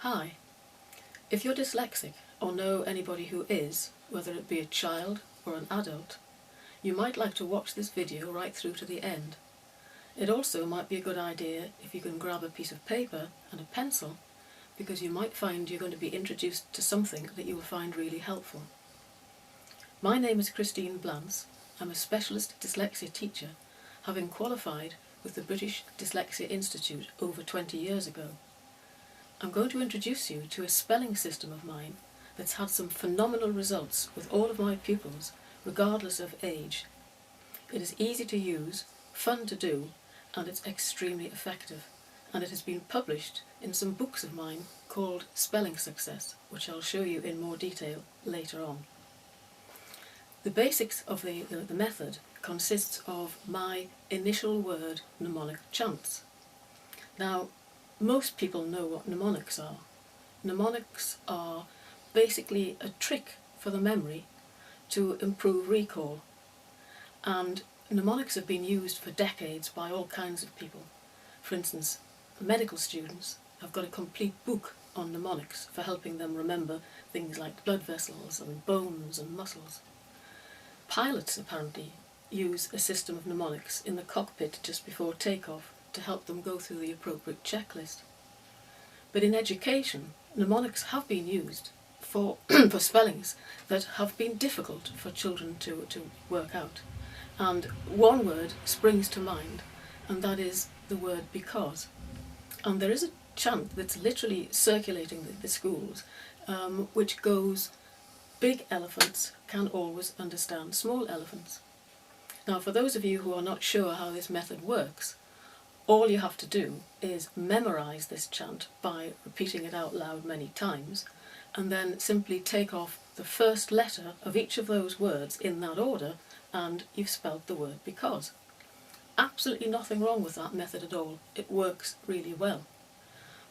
Hi. If you're dyslexic or know anybody who is, whether it be a child or an adult, you might like to watch this video right through to the end. It also might be a good idea if you can grab a piece of paper and a pencil, because you might find you're going to be introduced to something that you will find really helpful. My name is Chris Blance. I'm a specialist dyslexia teacher, having qualified with the British Dyslexia Institute over 20 years ago. I'm going to introduce you to a spelling system of mine that's had some phenomenal results with all of my pupils, regardless of age. It is easy to use, fun to do, and it's extremely effective. And it has been published in some books of mine called Spelling Success, which I'll show you in more detail later on. The basics of the method consists of my initial word mnemonic chants. Now, most people know what mnemonics are. Mnemonics are basically a trick for the memory to improve recall. And mnemonics have been used for decades by all kinds of people. For instance, medical students have got a complete book on mnemonics for helping them remember things like blood vessels and bones and muscles. Pilots apparently use a system of mnemonics in the cockpit just before takeoff to help them go through the appropriate checklist. But in education, mnemonics have been used for, for spellings that have been difficult for children to work out. And one word springs to mind, and that is the word because. And there is a chant that's literally circulating the schools, which goes, "Big elephants can always understand small elephants." Now, for those of you who are not sure how this method works, all you have to do is memorise this chant by repeating it out loud many times, and then simply take off the first letter of each of those words in that order, and you've spelt the word because. Absolutely nothing wrong with that method at all. It works really well.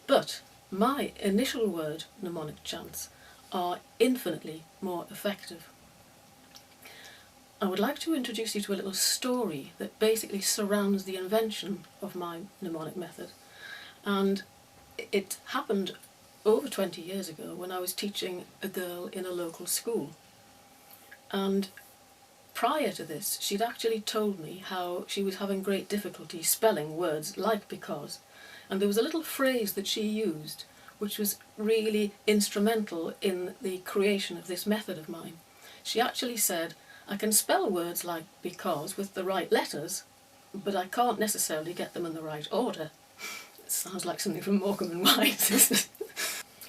But my initial word mnemonic chants are infinitely more effective. I would like to introduce you to a little story that basically surrounds the invention of my mnemonic method. And it happened over 20 years ago when I was teaching a girl in a local school. And prior to this, she'd actually told me how she was having great difficulty spelling words like because. And there was a little phrase that she used which was really instrumental in the creation of this method of mine. She actually said, "I can spell words like because with the right letters, but I can't necessarily get them in the right order." It sounds like something from Morecambe and Wise.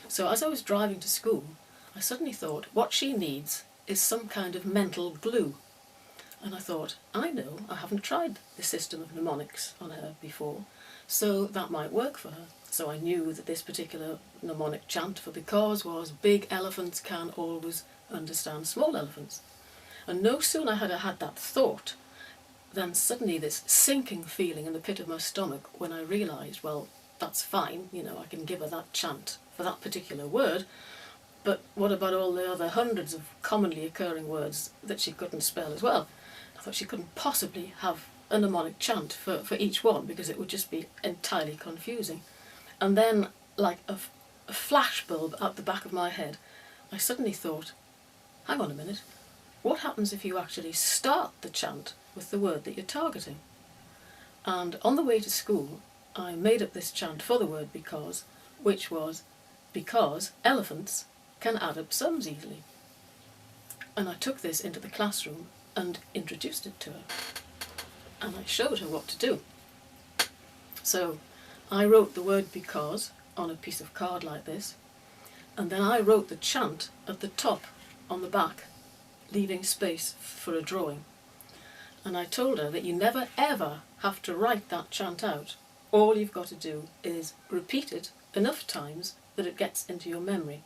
So as I was driving to school, I suddenly thought, what she needs is some kind of mental glue. And I thought, I know, I haven't tried the system of mnemonics on her before, so that might work for her. So I knew that this particular mnemonic chant for because was, "Big elephants can always understand small elephants." And no sooner had I had that thought than suddenly this sinking feeling in the pit of my stomach when I realised, well, that's fine, you know, I can give her that chant for that particular word, but what about all the other hundreds of commonly occurring words that she couldn't spell as well? I thought she couldn't possibly have a mnemonic chant for each one, because it would just be entirely confusing. And then, like a flashbulb at the back of my head, I suddenly thought, hang on a minute, what happens if you actually start the chant with the word that you're targeting? And on the way to school, I made up this chant for the word because, which was, "Because elephants can add up sums easily." And I took this into the classroom and introduced it to her. And I showed her what to do. So I wrote the word because on a piece of card like this, and then I wrote the chant at the top on the back, leaving space for a drawing. And I told her that you never ever have to write that chant out. All you've got to do is repeat it enough times that it gets into your memory.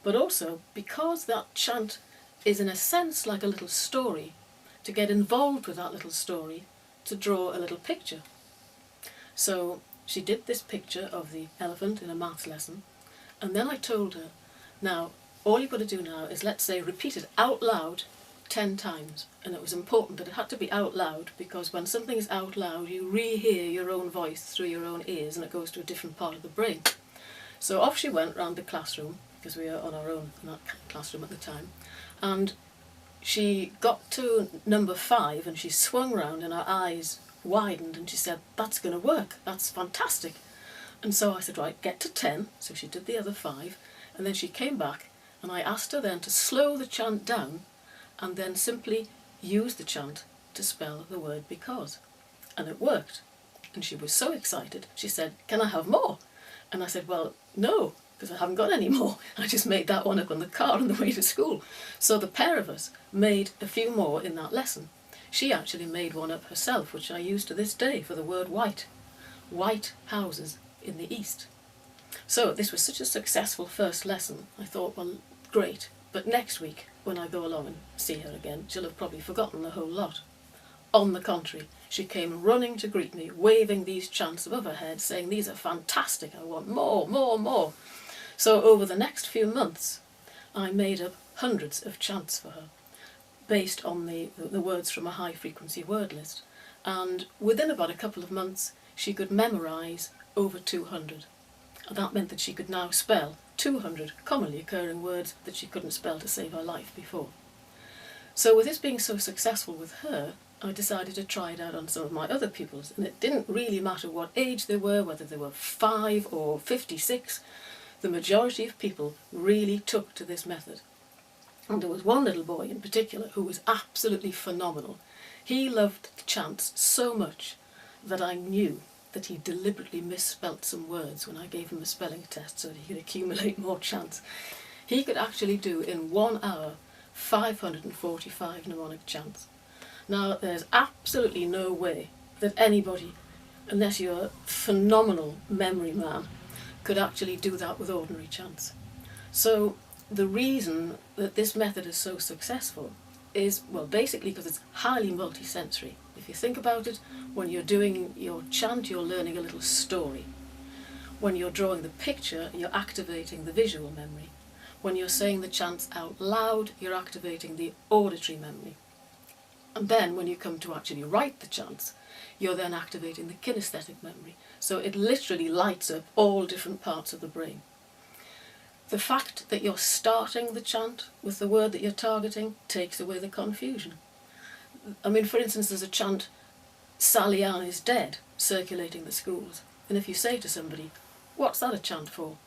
But also, because that chant is in a sense like a little story, to get involved with that little story, to draw a little picture. So she did this picture of the elephant in a maths lesson, and then I told her, now, all you've got to do now is, let's say, repeat it out loud 10 times. And it was important that it had to be out loud, because when something's out loud, you rehear your own voice through your own ears, and it goes to a different part of the brain. So off she went round the classroom, because we were on our own in that classroom at the time, and she got to number 5 and she swung round and her eyes widened and she said, "That's going to work, that's fantastic." And so I said, "Right, get to 10, so she did the other 5, and then she came back and I asked her then to slow the chant down and then simply use the chant to spell the word because. And it worked. And she was so excited, she said, "Can I have more?" And I said, "Well, no, because I haven't got any more. I just made that one up on the car on the way to school." So the pair of us made a few more in that lesson. She actually made one up herself, which I use to this day for the word white. White houses in the east. So this was such a successful first lesson. I thought, well, great, but next week when I go along and see her again, she'll have probably forgotten the whole lot. On the contrary, she came running to greet me, waving these chants above her head, saying, "These are fantastic, I want more, more, more." So over the next few months, I made up hundreds of chants for her, based on the words from a high-frequency word list. And within about a couple of months, she could memorise over 200. And that meant that she could now spell 200 commonly occurring words that she couldn't spell to save her life before. So with this being so successful with her, I decided to try it out on some of my other pupils, and it didn't really matter what age they were, whether they were 5 or 56, the majority of people really took to this method. And there was one little boy in particular who was absolutely phenomenal. He loved the chants so much that I knew that he deliberately misspelt some words when I gave him a spelling test so that he could accumulate more chants. He could actually do in 1 hour 545 mnemonic chants. Now, there's absolutely no way that anybody, unless you're a phenomenal memory man, could actually do that with ordinary chants. So the reason that this method is so successful is, well, basically because it's highly multisensory. If you think about it, when you're doing your chant, you're learning a little story. When you're drawing the picture, you're activating the visual memory. When you're saying the chants out loud, you're activating the auditory memory. And then when you come to actually write the chants, you're then activating the kinesthetic memory. So it literally lights up all different parts of the brain. The fact that you're starting the chant with the word that you're targeting takes away the confusion. I mean, for instance, there's a chant, "Sally Ann is dead," circulating the schools. And if you say to somebody, "What's that a chant for?"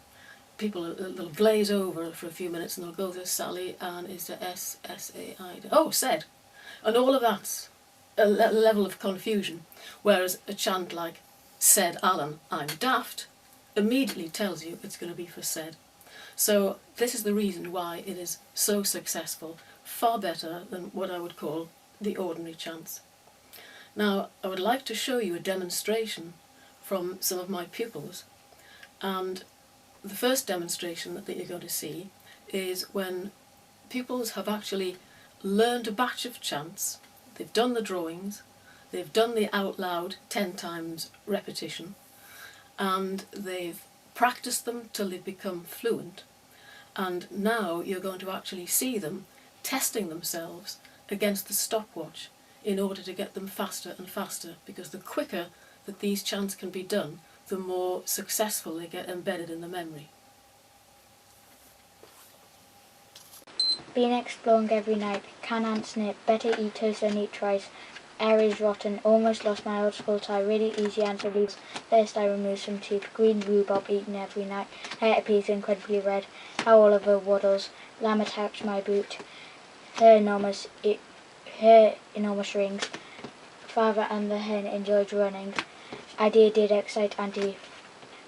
people, they'll glaze over for a few minutes and they'll go to "Sally Ann is the S-S-A-I." Oh, said. And all of that's a level of confusion. Whereas a chant like "Said Alan, I'm daft," immediately tells you it's going to be for said. So this is the reason why it is so successful, far better than what I would call the ordinary chants. Now, I would like to show you a demonstration from some of my pupils, and the first demonstration that you're going to see is when pupils have actually learned a batch of chants, they've done the drawings, they've done the out loud 10 times repetition, and they've practiced them till they've become fluent. And now you're going to actually see them testing themselves against the stopwatch in order to get them faster and faster, because the quicker that these chants can be done, the more successful they get embedded in the memory. Been exploring every night. Can ants knit? Better eat toast than eat rice. Air is rotten. Almost lost my old school tie. Really easy answer leaves. First I remove some teeth. Green rhubarb eaten every night. Hair appears incredibly red. How Oliver waddles. Lamb attacks my boot. Her enormous rings. Father and the hen enjoyed running. Idea did excite Auntie.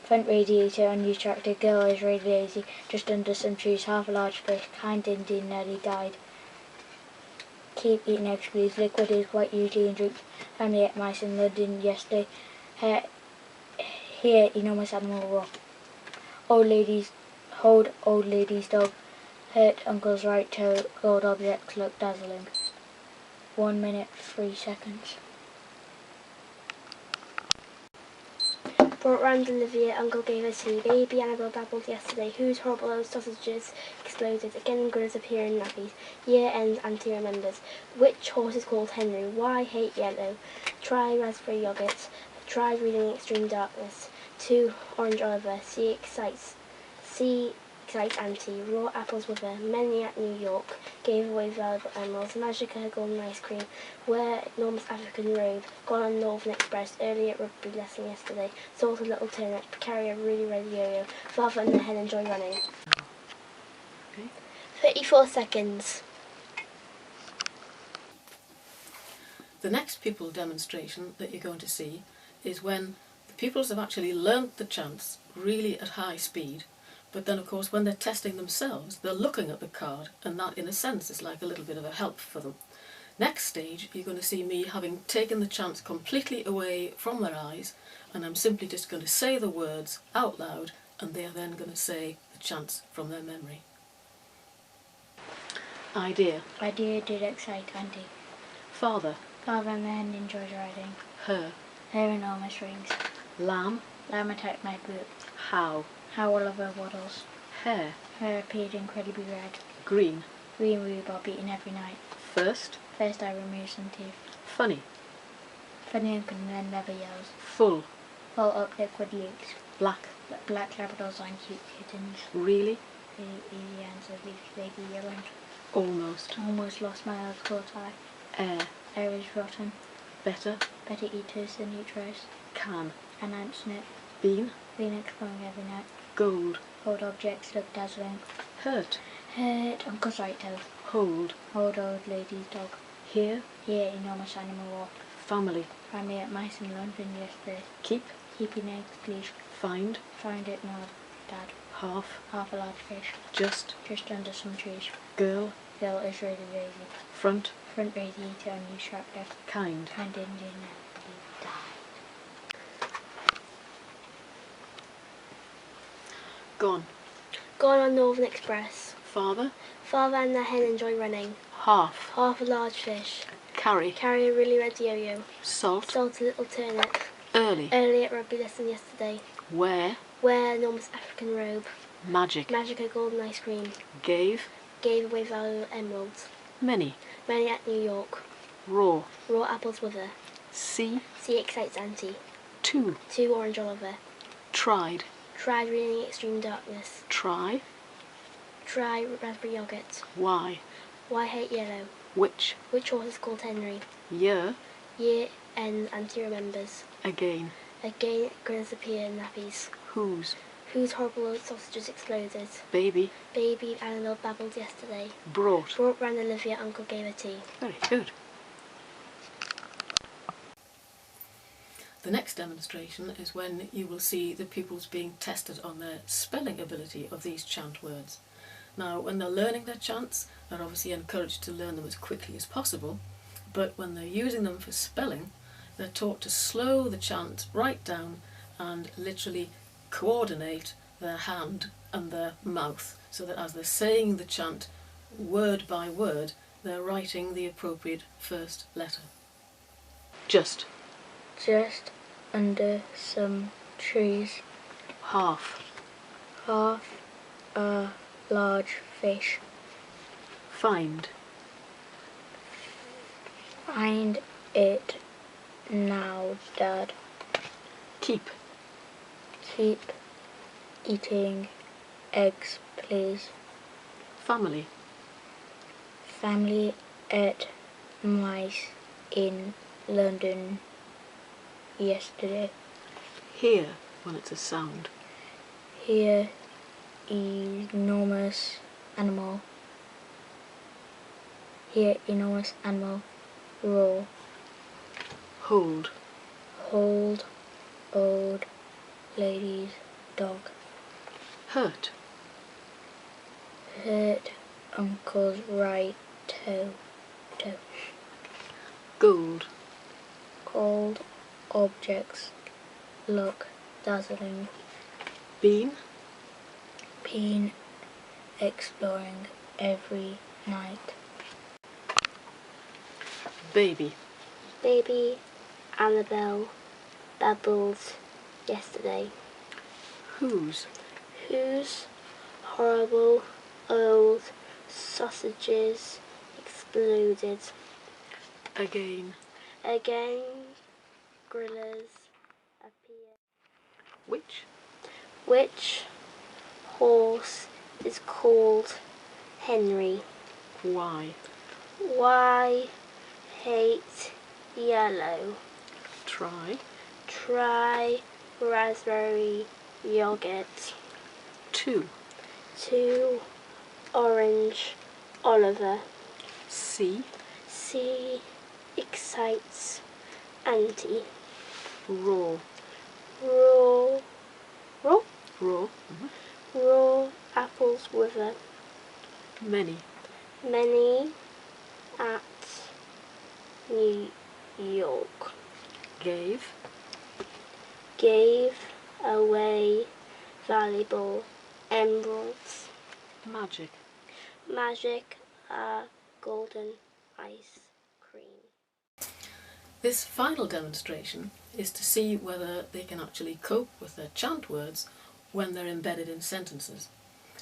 Front radiator unused tractor. Girl is really lazy. Just under some trees. Half a large fish. Kind Indian nearly died. Keep eating eggs please. Liquid is quite usually in drink. Family ate mice in London yesterday. Here enormous animal raw. Hold old lady's dog. Hurt uncle's right toe. Gold objects look dazzling. 1 minute 3 seconds. Brought round Olivia, uncle gave her tea. Baby Annabelle babbled yesterday. Whose horrible old sausages exploded? Again grids appear in nappies. Year ends, auntie remembers. Which horse is called Henry? Why hate yellow? Try raspberry yoghurt. Try reading Extreme Darkness. 2 Orange Oliver. C excites C excites Auntie. Raw apples with her. Many at New York. Gave away valuable emeralds. Magic her golden ice cream. Wear enormous African robe. Gone on Northern Express. Early at rugby lesson yesterday. Salt a little turnip. Carry a really red yo-yo. Father and the hen enjoy running. Okay. 34 seconds. The next pupil demonstration that you're going to see is when the pupils have actually learnt the chants really at high speed, but then of course when they're testing themselves they're looking at the card, and that in a sense is like a little bit of a help for them. Next stage you're going to see me having taken the chants completely away from their eyes, and I'm simply just going to say the words out loud and they are then going to say the chants from their memory. Idea. Idea did excite Auntie. Father. Father and the hen enjoys riding. Her. Her enormous rings. Lamb. Lamb attacked my boot. How. How Oliver waddles. Hair. Hair appeared incredibly red. Green. Green rhubarb eaten every night. First. First I removed some teeth. Funny. Funny uncle and then never yells. Full. Full up liquid leaks. Black. Black Labradors and cute kittens. Really. Really easy answer, leaks vaguely yelling. Almost. Almost lost my old coat eye. Air. Air is rotten. Better. Better eat toast than eat rice. Can. An ant snip. Bean. Been exploring every night. Gold. Old objects look dazzling. Hurt. Hurt uncle's right toe. Hold. Old lady's dog. Here. Here enormous animal walk. Family. Family at mice in London yesterday. Keep. Keeping eggs please. Find. Find it no, Dad. Half. Half a large fish. Just. Just under some trees. Girl. Girl is really lazy. Front. Front lazy eater on new tractor. Kind. Kind Indian and he died. Gone. Gone on Northern Express. Father. Father and the hen enjoy running. Half. Half a large fish. Carry. Carry a really red yo-yo. Salt. Salt a little turnip. Early. Early at rugby lesson yesterday. Where. Wear enormous African robe. Magic. Magic a golden ice cream. Gave. Gave away valuable emeralds. Many. Many at New York. Raw. Raw apples with her. See. C excites Auntie. Two. 2 orange Oliver. Tried. Tried reading extreme darkness. Try. Try raspberry yogurt. Why. Why hate yellow? Which. Which horse is called Henry? Year. Year ends Auntie remembers. Again. Again grinners appear in nappies. Whose. Whose horrible old sausages exploded? Baby. Baby Annabelle babbled yesterday. Brought. Brought round Olivia, uncle gave her tea. Very good. The next demonstration is when you will see the pupils being tested on their spelling ability of these chant words. Now, when they're learning their chants, they're obviously encouraged to learn them as quickly as possible, but when they're using them for spelling, they're taught to slow the chant right down and literally coordinate their hand and their mouth, so that as they're saying the chant word by word, they're writing the appropriate first letter. Just. Just under some trees. Half. Half a large fish. Find. Find it now, Dad. Keep. Keep eating eggs, please. Family. Family ate mice in London yesterday. Hear when it's a sound. Here, enormous animal. Here, enormous animal. Roar. Hold. Hold old lady's dog. Hurt. Hurt uncle's right toe. Gold. Cold objects look dazzling. Bean. Been exploring every night. Baby. Baby Annabelle babbled yesterday. Whose. Whose horrible old sausages exploded? Again. Again grillers appear. Which. Which horse is called Henry? Why? Why hate yellow? Try. Try raspberry yogurt. 2. 2. Orange Oliver. C. C. Excites auntie. Raw. Raw. Raw? Raw. Raw apples with a Many. many at New York. Gave. Gave away valuable emeralds. Magic. Magic a golden ice cream. This final demonstration is to see whether they can actually cope with their chant words when they're embedded in sentences.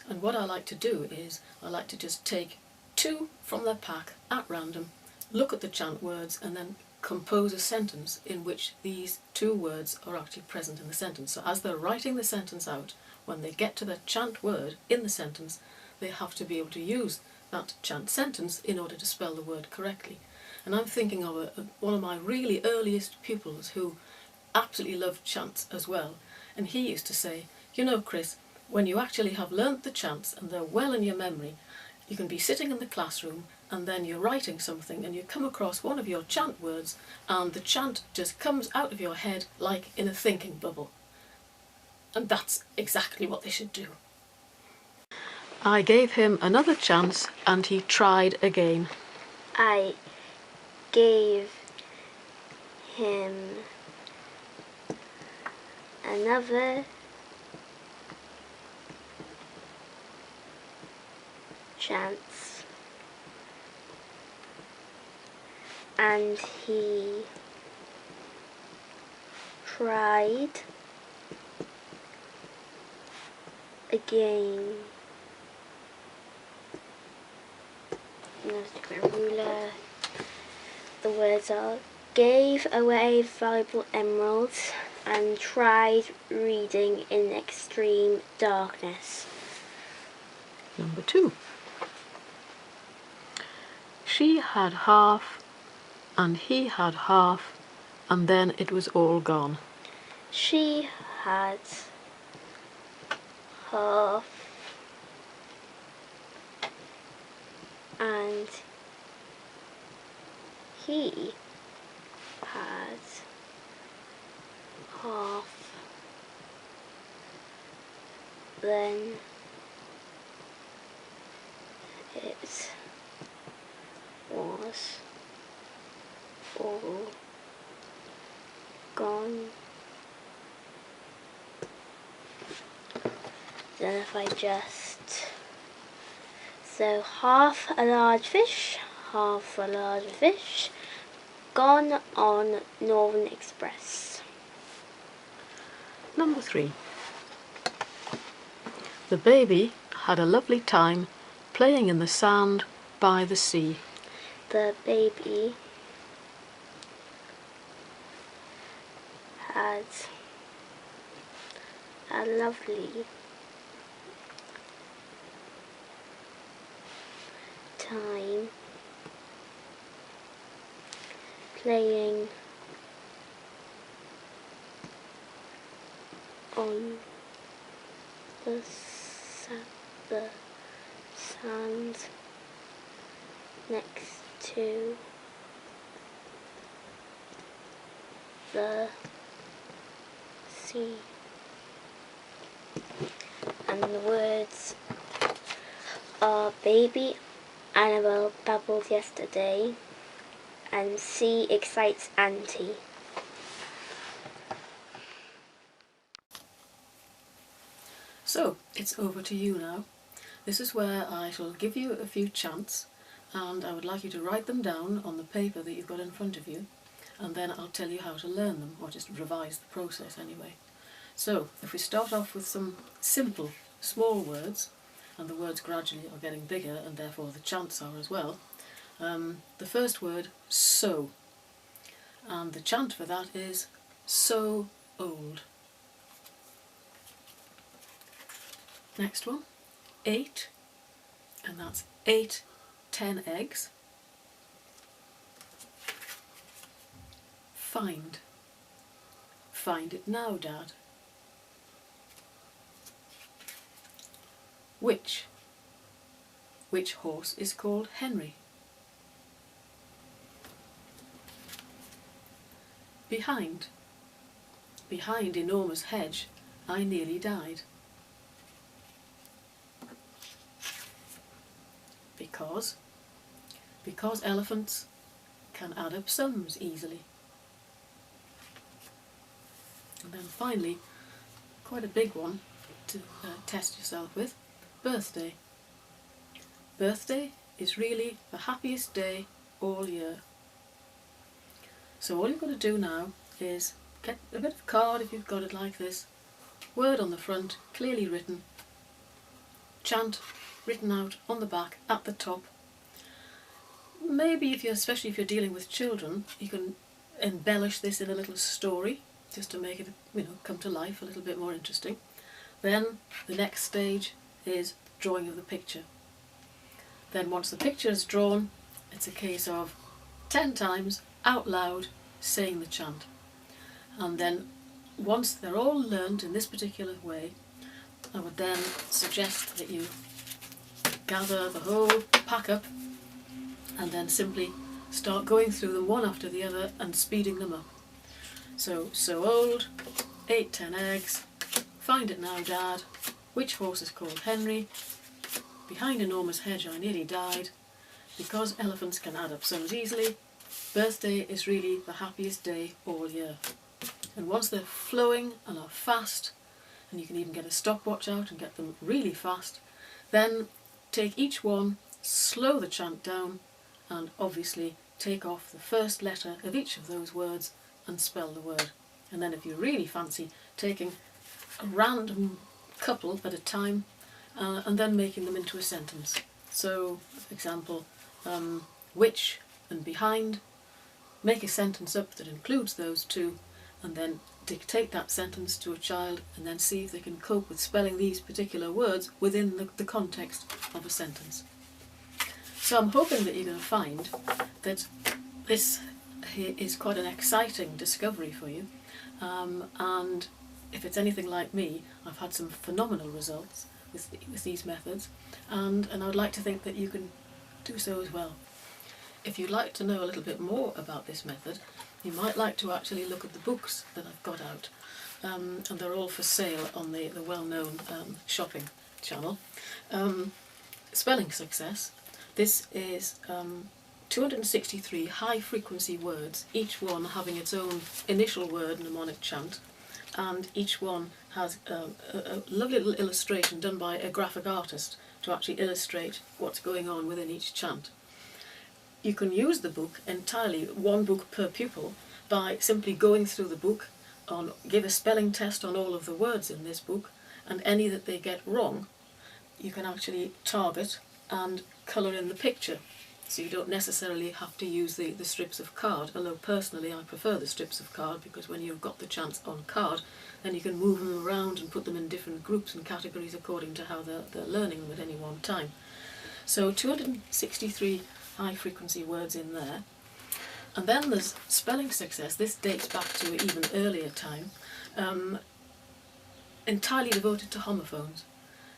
And what I like to do is I like to just take 2 from their pack at random, look at the chant words, and then compose a sentence in which these 2 words are actually present in the sentence. So as they're writing the sentence out, when they get to the chant word in the sentence, they have to be able to use that chant sentence in order to spell the word correctly. And I'm thinking of one of my really earliest pupils who absolutely loved chants as well. And he used to say, you know, Chris, when you actually have learnt the chants and they're well in your memory, you can be sitting in the classroom and then you're writing something and you come across one of your chant words and the chant just comes out of your head like in a thinking bubble. And that's exactly what they should do. I gave him another chance and he tried again. I gave him another chance and he tried again. Let's take my ruler. The words are gave away valuable emeralds and tried reading in extreme darkness. Number 2. She had half and he had half and then it was all gone. She had half and he had half. Then it was all gone. Then if I just, so half a large fish, half a large fish, gone on Northern Express. Number 3. The baby had a lovely time playing in the sand by the sea. The baby had a lovely time playing on the sand next to the sea. And the words are baby Annabelle babbled yesterday and sea excites auntie. So, it's over to you now. This is where I shall give you a few chants and I would like you to write them down on the paper that you've got in front of you, and then I'll tell you how to learn them, or just revise the process anyway. So, if we start off with some simple, small words, and the words gradually are getting bigger and therefore the chants are as well. The first word, so, and the chant for that is so old. Next one, 8, and that's 8 10 eggs. Find. Find it now, Dad. Which? Which horse is called Henry? Behind. Behind enormous hedge, I nearly died. Because? Because elephants can add up sums easily. And then finally, quite a big one to test yourself with, birthday. Birthday is really the happiest day all year. So all you've got to do now is get a bit of card if you've got it like this, word on the front, clearly written, chant written out on the back at the top. Maybe especially if you're dealing with children, you can embellish this in a little story just to make it, come to life a little bit more interesting. Then the next stage is drawing of the picture. Then once the picture is drawn, it's a case of 10 times out loud saying the chant. And then once they're all learned in this particular way, I would then suggest that you gather the whole pack up and then simply start going through them one after the other and speeding them up. So old, 8 10 eggs, find it now, Dad, which horse is called Henry, behind enormous hedge I nearly died, because elephants can add up sums easily, birthday is really the happiest day all year. And once they're flowing and are fast, and you can even get a stopwatch out and get them really fast, then take each one, slow the chant down, and obviously take off the first letter of each of those words and spell the word. And then if you really fancy taking a random couple at a time and then making them into a sentence. So, for example, which and behind, make a sentence up that includes those two, and then dictate that sentence to a child and then see if they can cope with spelling these particular words within the context of a sentence. So I'm hoping that you're going to find that this is quite an exciting discovery for you, and if it's anything like me, I've had some phenomenal results with these methods, and I would like to think that you can do so as well. If you'd like to know a little bit more about this method, you might like to actually look at the books that I've got out, and they're all for sale on the well-known shopping channel. Spelling Success. This is 263 high-frequency words, each one having its own initial word mnemonic chant, and each one has a lovely little illustration done by a graphic artist to actually illustrate what's going on within each chant. You can use the book entirely, one book per pupil, by simply going through the book, give a spelling test on all of the words in this book, and any that they get wrong, you can actually target and colour in the picture. So you don't necessarily have to use the strips of card, although personally I prefer the strips of card, because when you've got the chants on card, then you can move them around and put them in different groups and categories according to how they're learning them at any one time. So 263 high-frequency words in there. And then there's Spelling Success. This dates back to an even earlier time, entirely devoted to homophones.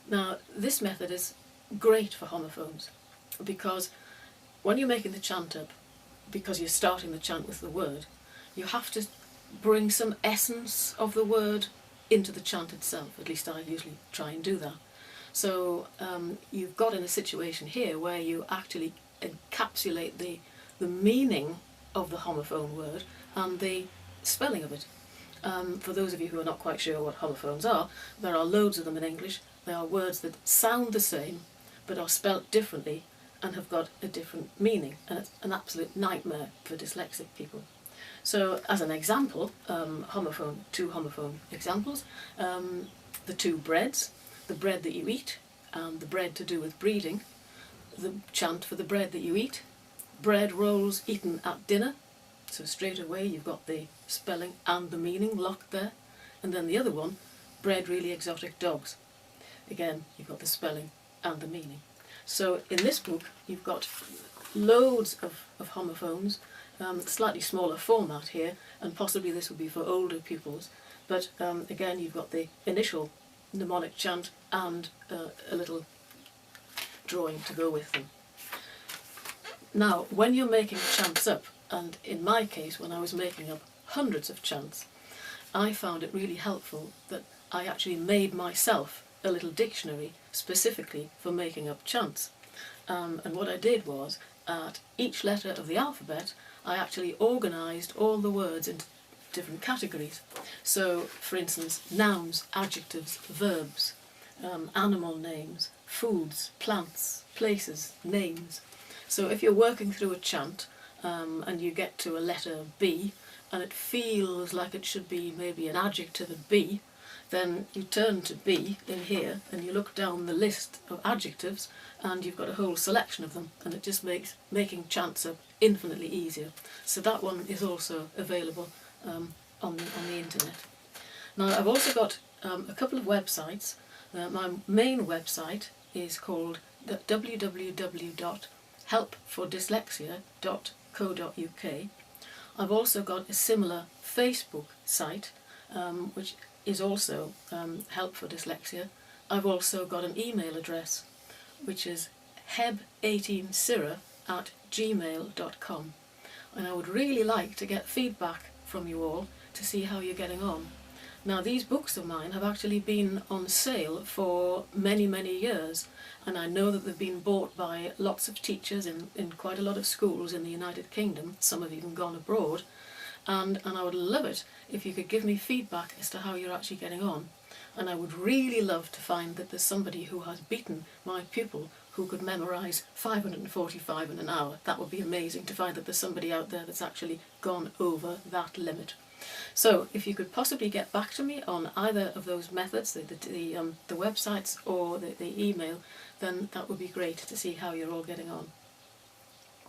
Now, this method is great for homophones, because when you're making the chant up, because you're starting the chant with the word, you have to bring some essence of the word into the chant itself. At least I usually try and do that. So you've got in a situation here where you actually encapsulate the meaning of the homophone word and the spelling of it. For those of you who are not quite sure what homophones are, there are loads of them in English. They are words that sound the same but are spelt differently and have got a different meaning, and it's an absolute nightmare for dyslexic people. So as an example, two homophone examples, the two breads, the bread that you eat and the bread to do with breeding. The chant for the bread that you eat, bread rolls eaten at dinner, so straight away you've got the spelling and the meaning locked there. And then the other one, bread really exotic dogs. again, you've got the spelling and the meaning. So in this book, you've got loads of homophones, slightly smaller format here, and possibly this will be for older pupils. But again, you've got the initial mnemonic chant and a little drawing to go with them. Now, when you're making chants up, and in my case, when I was making up hundreds of chants, I found it really helpful that I actually made myself a little dictionary specifically for making up chants. And what I did was, at each letter of the alphabet, I actually organised all the words into different categories. So, for instance, nouns, adjectives, verbs, animal names, foods, plants, places, names. So if you're working through a chant and you get to a letter B and it feels like it should be maybe an adjective at B, then you turn to B in here and you look down the list of adjectives and you've got a whole selection of them, and it just makes making chants up infinitely easier. So that one is also available on the internet. Now, I've also got a couple of websites. My main website is called www.helpfordyslexia.co.uk. I've also got a similar Facebook site, which is also Help for Dyslexia. I've also got an email address, which is heb18sirah@gmail.com. And I would really like to get feedback from you all to see how you're getting on. Now, these books of mine have actually been on sale for many, many years, and I know that they've been bought by lots of teachers in quite a lot of schools in the United Kingdom. Some have even gone abroad, and I would love it if you could give me feedback as to how you're actually getting on. And I would really love to find that there's somebody who has beaten my pupil who could memorise 545 in an hour. That would be amazing to find that there's somebody out there that's actually gone over that limit. So if you could possibly get back to me on either of those methods, the websites or the email, then that would be great to see how you're all getting on.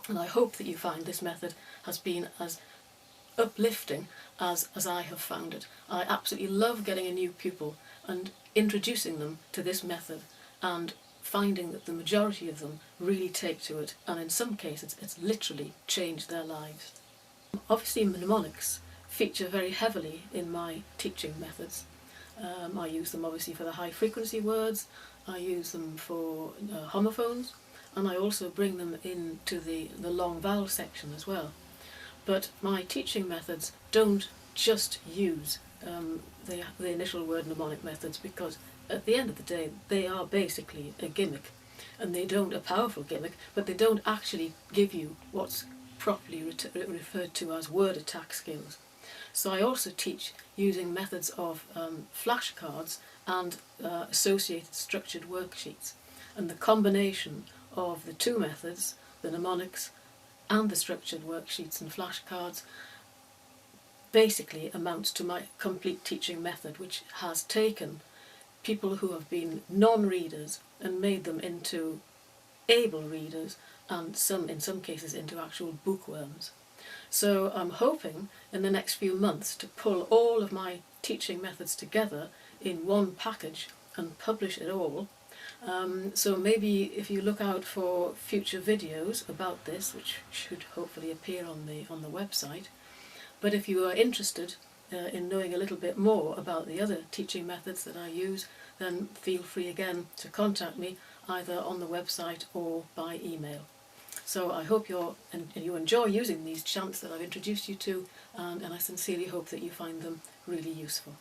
And I hope that you find this method has been as uplifting as I have found it. I absolutely love getting a new pupil and introducing them to this method and finding that the majority of them really take to it, and in some cases it's literally changed their lives. Obviously, mnemonics feature very heavily in my teaching methods. I use them obviously for the high frequency words, I use them for homophones, and I also bring them into the long vowel section as well. But my teaching methods don't just use the initial word mnemonic methods, because at the end of the day they are basically a gimmick, and a powerful gimmick, but they don't actually give you what's properly referred to as word attack skills. So I also teach using methods of flashcards and associated structured worksheets, and the combination of the two methods, the mnemonics and the structured worksheets and flashcards, basically amounts to my complete teaching method, which has taken people who have been non-readers and made them into able readers, and in some cases into actual bookworms. So I'm hoping in the next few months to pull all of my teaching methods together in one package and publish it all. So maybe if you look out for future videos about this, which should hopefully appear on the website. But if you are interested in knowing a little bit more about the other teaching methods that I use, then feel free again to contact me either on the website or by email. So I hope you enjoy using these chants that I've introduced you to, and I sincerely hope that you find them really useful.